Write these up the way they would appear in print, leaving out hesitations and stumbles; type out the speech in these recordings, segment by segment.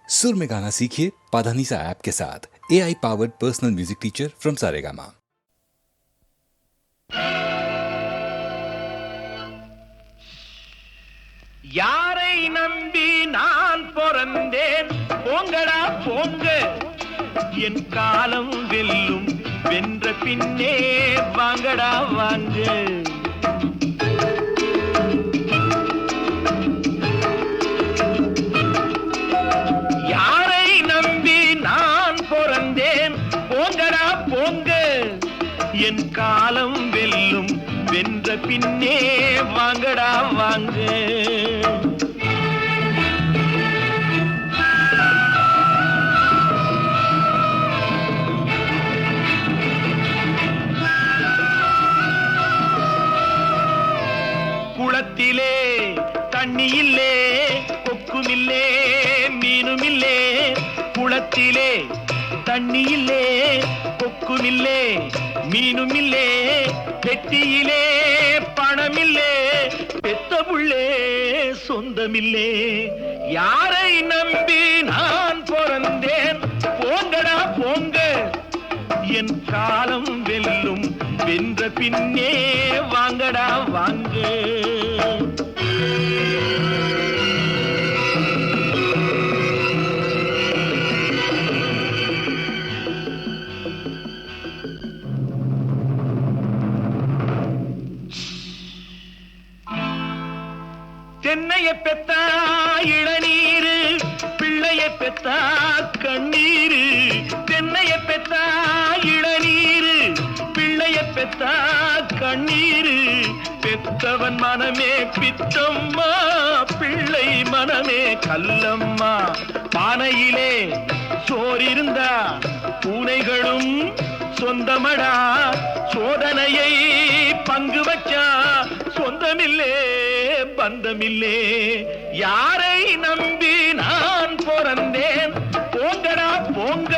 सुर में गाना सीखिए पाधानीसा ऐप के साथ। AI powered personal music teacher from Saregama. யாரை நம்பி நான் பிறந்தேன் போங்கடா போங்க என் காலம் வெல்லும் வென்ற பின்னே வாங்கடா வாங்க யாரை நம்பி நான் பிறந்தேன் போங்கடா போங்க என் காலம் வெல்லும் வென்ற பின்னே வாங்கடா வாங்க குளத்திலே தண்ணி இல்லே கொக்குமில்லே மீனுமில்லே குளத்திலே தண்ணி இல்லே கொக்குமில்லே மீனுமில்லே பெட்டியிலே பணமில்லே பெத்த புள்ளே சொந்தமில்லே யாரை நம்பி நான் பிறந்தேன் போங்கடா போங்க என் காலம் வெல்லும் வென்ற பின்னே வாங்கடா வாங்க தென்னைய பெத்தா இளநீரு பிள்ளைய பெத்தா கண்ணீரு தென்னைய பெத்தா இளநீரு பிள்ளைய பெத்தா கண்ணீரு பெத்தவன் மனமே பித்தம்மா பிள்ளை மனமே கல்லம்மா பானையிலே சோறிருந்தா பூனைகளும் சொந்தமடா சோதனையை பங்கு வச்சா சொந்தமில்லே பந்தமில்லே யாரை நம்பி நான் பிறந்தேன் போங்கடா போங்க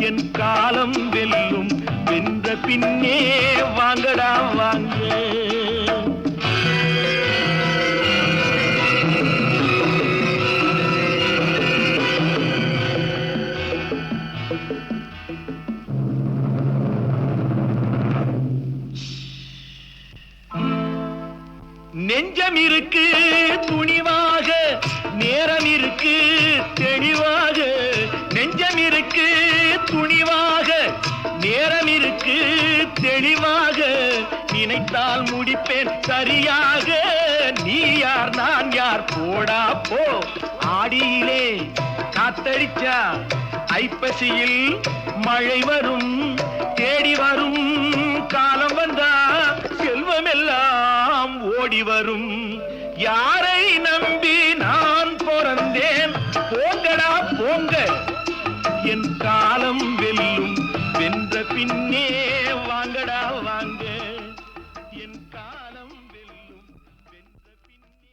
என் காலம் வெல்லும் வென்ற பின்னே வாங்கடா வாங்க நெஞ்சம் இருக்கு துணிவாக நேரம் இருக்கு தெளிவாக நெஞ்சம் இருக்கு துணிவாக நேரம் இருக்கு தெளிவாக நினைத்தால் முடிப்பேன் சரியாக நீ யார் நான் யார் போடா போ ஆடியிலே காத்தடிச்சா ஐப்பசியில் மழை வரும் தேடி வரும் காலம் வந்தா செல்வம் எல்லாம் ஓடி வரும் யாரை நம்பி நான் பிறந்தேன் போங்கடா போங்க என் காலம் வெல்லும் வென்ற பின்னே வாங்கடா வாங்க என் காலம் வெல்லும் வென்ற பின்னே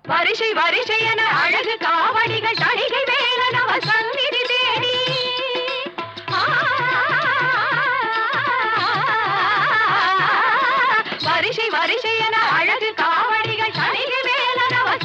வரிசை வரிசை என அழகு காவடிகள் தணிகை வேலன் அவர் சந்நிதி தேடி வரிசை வரிசை என அழகு காவடிகள் தணிகை வேலன் அவர்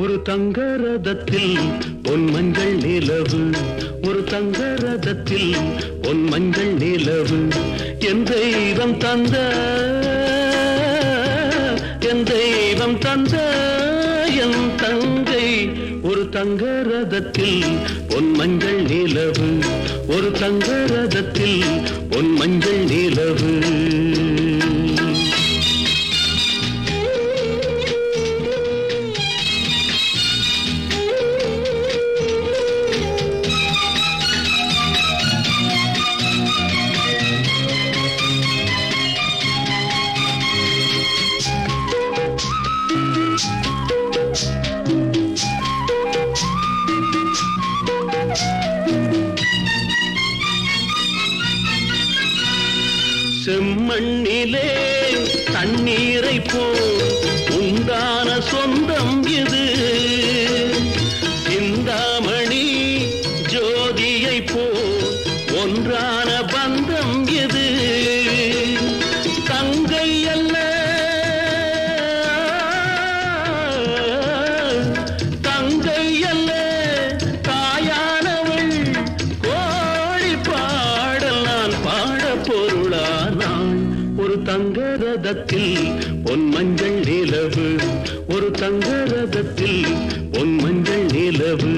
ஒரு தங்க ரதத்தில் பொன் மஞ்சள் நிலவு, ஒரு தங்க ரதத்தில் பொன் மஞ்சள் நிலவு. என் தெய்வம் தந்த, என் தெய்வம் தந்த என் தங்கை. ஒரு தங்க ரதத்தில் பொன் மஞ்சள் நிலவு, ஒரு தங்க ரதத்தில் பொன் மஞ்சள் நிலவு. செம்மண்ணிலே தண்ணீரை போல் உண்டான சொந்தம் இது, சிந்தாமணி ஜோதியை போல் ஒன்றான பந்தம் இது. தங்கை அல்ல தங்கை அல்ல தாயானவள், கோழி பாடல் நான் பாட பொருளானாள். ஒரு தங்க ரதத்தில் பொன் மஞ்சள் நிலவு, ஒரு தங்க ரதத்தில் பொன் மஞ்சள் நிலவு.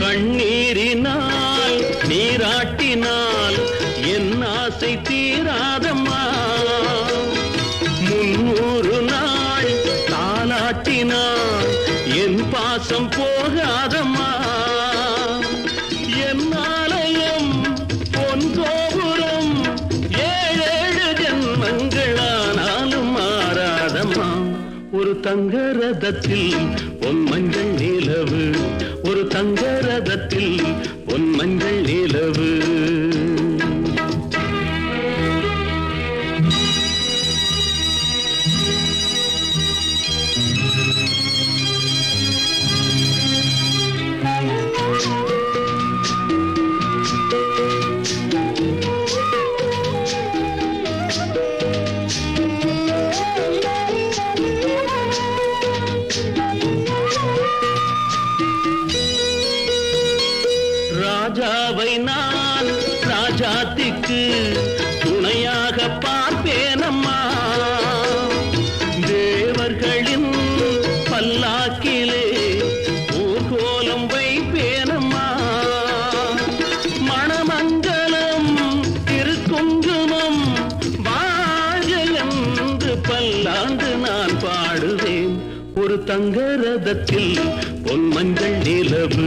கண்ணீரினால் நீராட்டினால் என் ஆசை தீராதம்மா, 300 நாள் தாலாட்டினால் என் பாசம் போகாதம்மா. என் ஆலயம் பொன் கோபுரம் 7 ஜென்மங்களானாலும் மாறாதம்மா. ஒரு தங்க ரதத்தில் பொன் மஞ்சள் நிலவு, ஒரு தங்க ரதத்தில் பொன் மஞ்சள் நிலவு. ராஜாவை நான் ராஜாத்திக்கு துணையாக பார்ப்பேனம்மா, தேவர்களின் பல்லாக்கிலே ஊர்கோலம் வைப்பேனம்மா. மணமங்கலம் திருக்குங்குமம் வாழ்க என்று பல்லாண்டு நான் பாடுவேன். ஒரு தங்க ரதத்தில் பொன் மஞ்சள் நிலவு,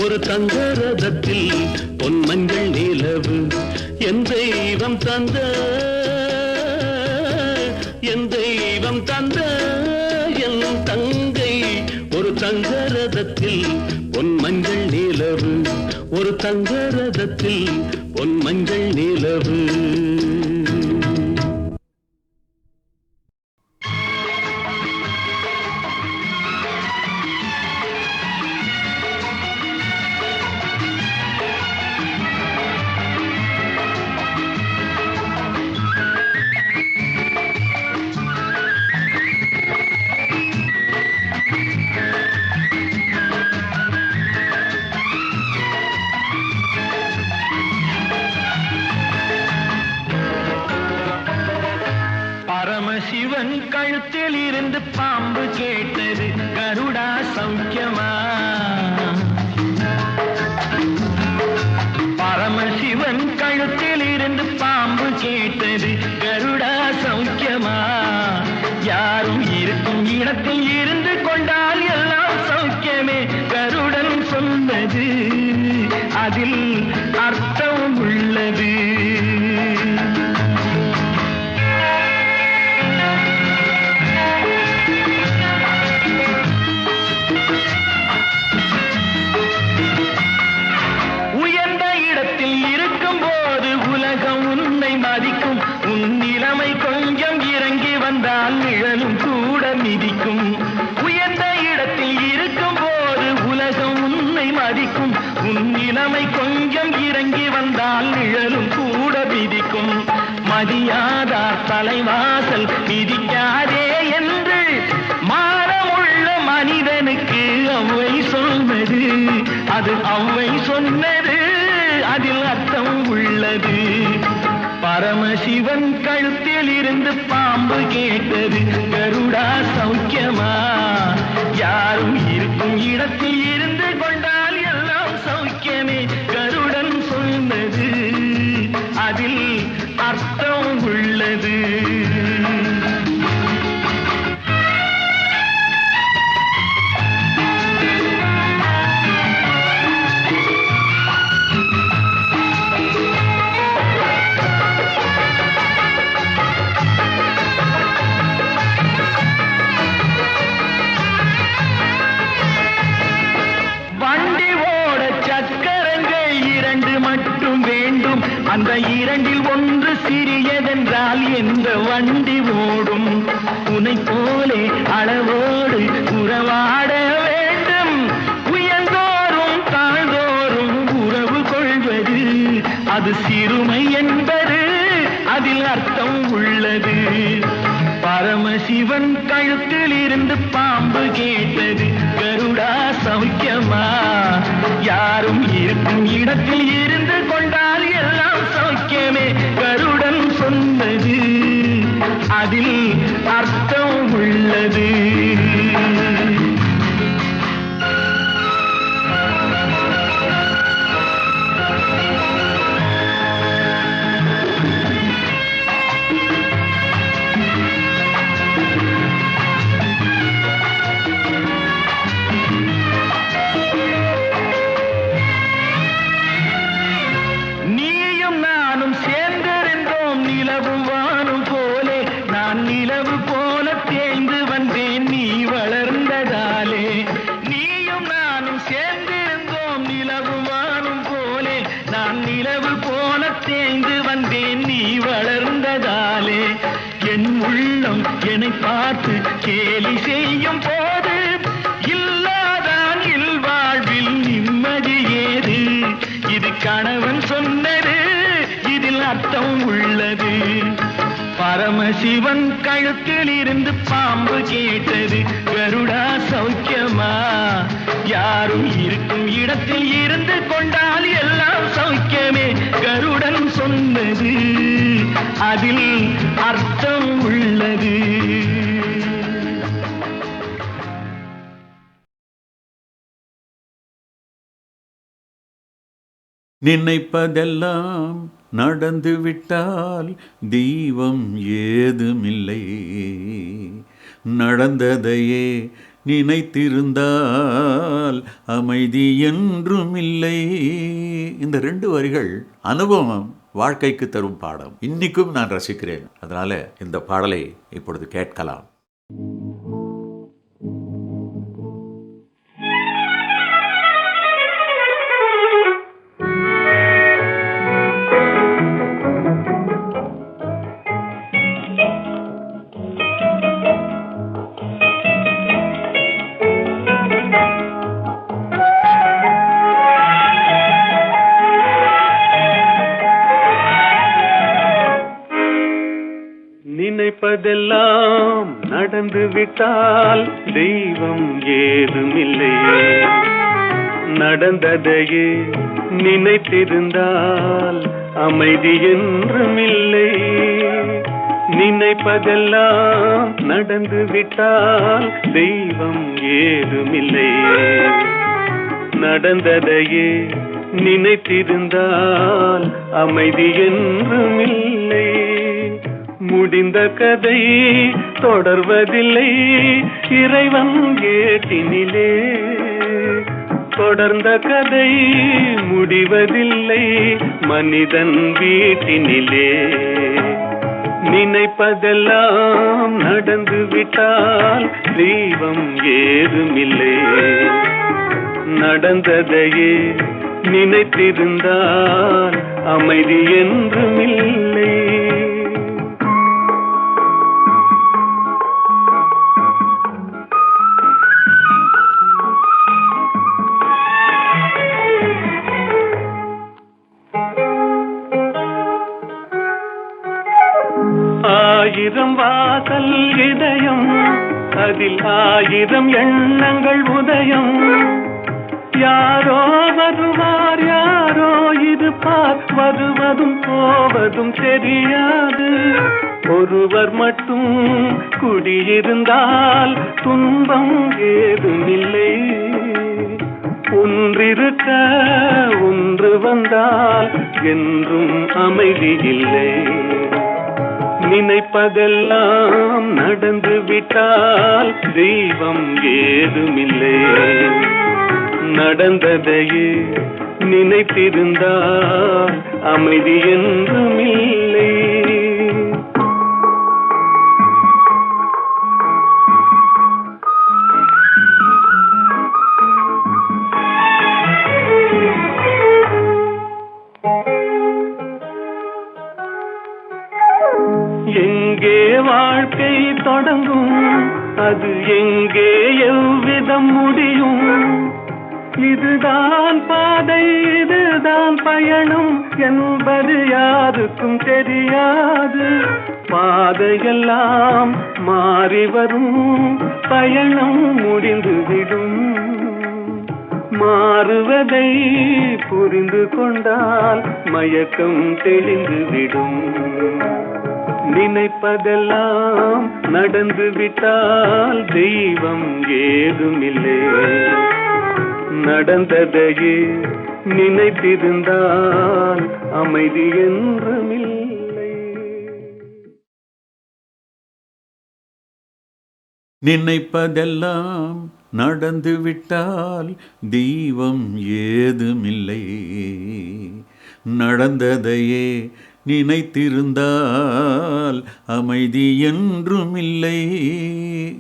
ஒரு தங்க ரதத்தில் பொன் மஞ்சள் நிலவு. என் தெய்வம் தந்த, என் தெய்வம் தந்த என் தங்கை. ஒரு தங்க ரதத்தில் பொன் மஞ்சள் நிலவு, ஒரு தங்க ரதத்தில் பொன் மஞ்சள் நிலவு. பரமசிவன் கழுத்தில் இருந்து பாம்பு கேட்டது, கருடா சௌக்கியமா? பரமசிவன் கழுத்தில் இருந்து பாம்பு கேட்டது, கருடா சௌக்கியமா? யாரும் இருக்கும் இடத்தில் இருந்து கொண்டால் எல்லாம் சௌக்கியமே, கருடன் சொன்னது அதில் அர்த்தம் உள்ளது. வந்தால் நிழலும் கூட மிதிக்கும். உயர்ந்த இடத்தில் இருக்கும் போது உலகம் உன்னை மதிக்கும். உன் நிலைமை கொஞ்சம் இறங்கி வந்தால் நிழலும் கூட மிதிக்கும். மதியாதார் தலைவாசல் மிதிக்காதே என்று மானமுள்ள மனிதனுக்கு அவ்வை சொன்னது. அது அவ்வை சொன்னது, அதில் அர்த்தம் உள்ளது. பரமசிவன் கழுத்தில் இருந்து பாம்பு கேட்டது, கருடா சௌக்கியமா? யாரும் இருக்கும் இடத்தில் இருந்து கொண்டால் எல்லாம் சௌக்கியமே. கருடன் சொன்னது, அதில் அர்த்தம் உள்ளது. அந்த இரண்டில் ஒன்று சிறியதென்றால் எந்த வண்டி ஓடும்? உன்னை போலே அளவோடு உறவாட வேண்டும். உயர்ந்தோறும் தாழ்ந்தோறும் உறவு கொள்வது அது சிறுமை என்பது, அதில் அர்த்தம் உள்ளது. பரமசிவன் கழுத்தில் இருந்து பாம்பு கேட்டது, கருடா சௌக்கியமா? யாரும் இருக்கும் இடத்தில் இருந்து கொண்டால் எல்லாம் சௌக்கியமே. கருடன் சொன்னது, அதில் அர்த்தம் உள்ளது. பார்த்து கேலி செய்யும் போது இல்லாதான் இல்வாழ்வில் நிம்மதி ஏது? இது கணவன் சொன்னது, இதில் அர்த்தம் உள்ளது. பரமசிவன் கழுத்தில் இருந்து பாம்பு கேட்டது, கருடா சௌக்கியமா? யாரும் இருக்கும் இடத்தில் இருந்து கொண்டால் எல்லாம் சௌக்கியமே. கருடன் சொன்னது, அதில் அர்த்தம் உள்ளது. நினைப்பதெல்லாம் நடந்துவிட்டால் தெய்வம் ஏதுமில்லை. நடந்ததையே நினைத்திருந்தால் அமைதி என்றுமில்லை. இந்த 2 வரிகள் அனுபவம் வாழ்க்கைக்கு தரும் பாடம். இன்னைக்கும் நான் ரசிக்கிறேன். அதனால இந்த பாடலை இப்பொழுது கேட்கலாம். நினைப்பதெல்லாம் நடந்து விட்டால் தெய்வம் ஏதுமில்லை. நடந்ததையே நினைத்திருந்தால் அமைதி என்றுமில்லை. நினைப்பதெல்லாம் நடந்து விட்டால் தெய்வம் ஏதுமில்லை. நடந்ததையே நினைத்திருந்தால் அமைதி என்றுமில்லை. முடிந்த கதை தொடர்வதில்லை இறைவன் ஏட்டினிலே. தொடர்ந்த கதை முடிவதில்லை மனிதன் வீட்டினிலே. நினைப்பதெல்லாம் நடந்து விட்டால் தெய்வம் ஏதுமில்லை. நடந்ததையே நினைத்திருந்தால் அமைதி என்றுமில்லை. ஆயிரம் வாசல் இதயம், அதில் ஆயிரம் எண்ணங்கள் உதயம். யாரோ வருவார் யாரோ இருப்பார், வருவதும் போவதும் தெரியாது. ஒருவர் மட்டும் குடியிருந்தால் துன்பம் ஏதுமில்லை. ஒன்றிருக்க ஒன்று வந்தால் என்றும் அமைதி இல்லை. நினைப்பதெல்லாம் நடந்து விட்டால் தெய்வம் ஏதுமில்லை. நடந்ததையே நினைத்திருந்தால் அமைதி என்றும் இல்லை. எங்கே வாழ்க்கை தொடங்கும், அது எங்கே எவ்விதம் முடியும்? இதுதான் பாதை, இதுதான் பயணம் என்பது யாருக்கும் தெரியாது. பாதையெல்லாம் மாறி வரும், பயணம் முடிந்துவிடும். மாறுவதை புரிந்து கொண்டால் மயக்கம் தெளிந்துவிடும். நினைப்பதெல்லாம் நடந்து விட்டால் தெய்வம் ஏதுமில்லை. நடந்ததையே நினைத்திருந்தால் அமைதி என்றுமில்லை. நினைப்பதெல்லாம் நடந்து விட்டால் தெய்வம் ஏதுமில்லை. நடந்ததையே நினைத்திருந்தால் அமைதி என்றுமில்லை.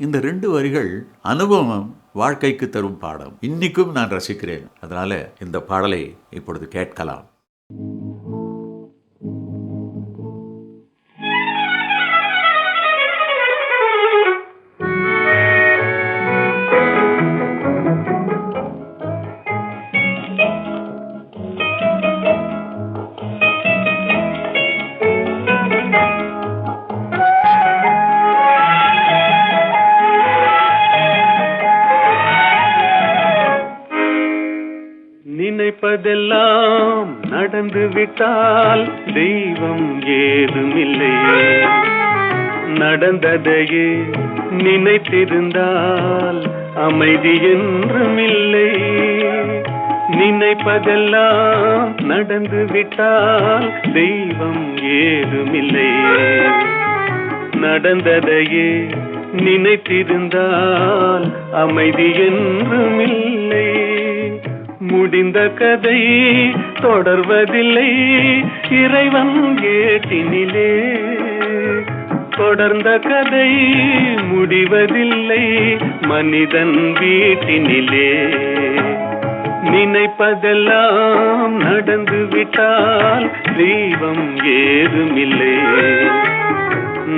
இந்த 2 வரிகள் அனுபவம் வாழ்க்கைக்கு தரும் பாடம். இன்னைக்கும் நான் ரசிக்கிறேன். அதனால இந்த பாடலை இப்பொழுது கேட்கலாம். நினைப்பதெல்லாம் நடந்து விட்டால் தெய்வம் ஏதுமில்லை. நடந்ததையே நினைத்திருந்தால் அமைதி என்றுமில்லை. நினைப்பதெல்லாம் நடந்து விட்டால் தெய்வம் ஏதுமில்லை. நடந்ததையே நினைத்திருந்தால் அமைதி என்றுமில்லை. முடிந்த கதை தொடர்வதில்லை இறைவன் ஏட்டினிலே. தொடர்ந்த கதை முடிவதில்லை மனிதன் வீட்டினிலே. நினைப்பதெல்லாம் நடந்து விட்டால் தெய்வம் ஏதுமில்லை.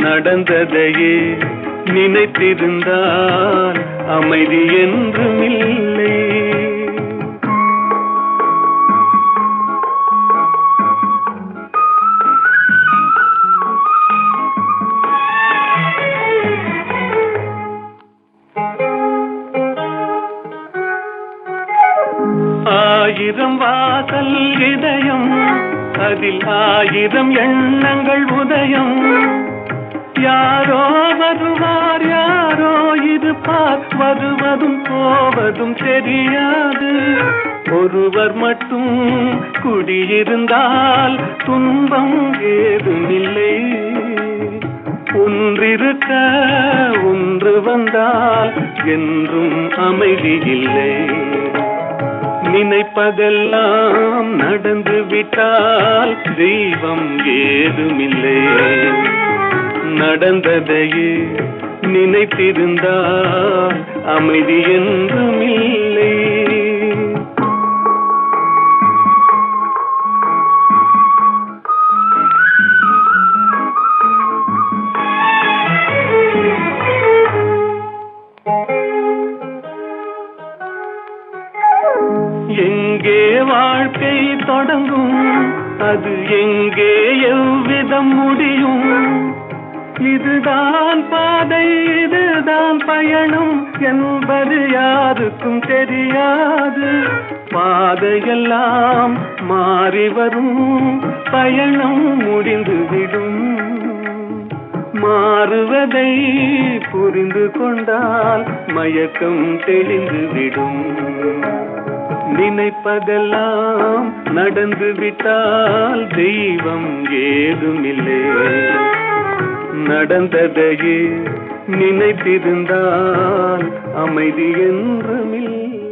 நடந்ததையே நினைத்திருந்தால் அமைதி என்றுமில்லை. ஆயிரம் வாசல் இதயம், அதில் ஆயிரம் எண்ணங்கள் உதயம். யாரோ வருவார் யாரோ இருப்பார், வருவதும் போவதும் தெரியாது. ஒருவர் மட்டும் குடியிருந்தால் துன்பம் ஏதுமில்லை. ஒன்றிருக்க ஒன்று வந்தால் என்றும் அமைதி இல்லை. நினைப்பதெல்லாம் நடந்து விட்டால் தெய்வம் ஏதுமில்லை. நடந்ததையே நினைத்திருந்தால் அமைதி என்றுமில்லை. எங்கே வாழ்க்கை தொடங்கும், அது எங்கே எவ்விதம் முடியும்? இதுதான் பாதை, இதுதான் பயணம் என்பது யாருக்கும் தெரியாது. பாதையெல்லாம் மாறி வரும், பயணம் முடிந்துவிடும். மாறுவதை புரிந்து கொண்டால் மயக்கம் தெளிந்துவிடும். நினைப்பதெல்லாம் நடந்து விட்டால் தெய்வம் ஏதுமில்லை. நடந்ததையே நினைத்திருந்தால் அமைதி என்றுமில்லை.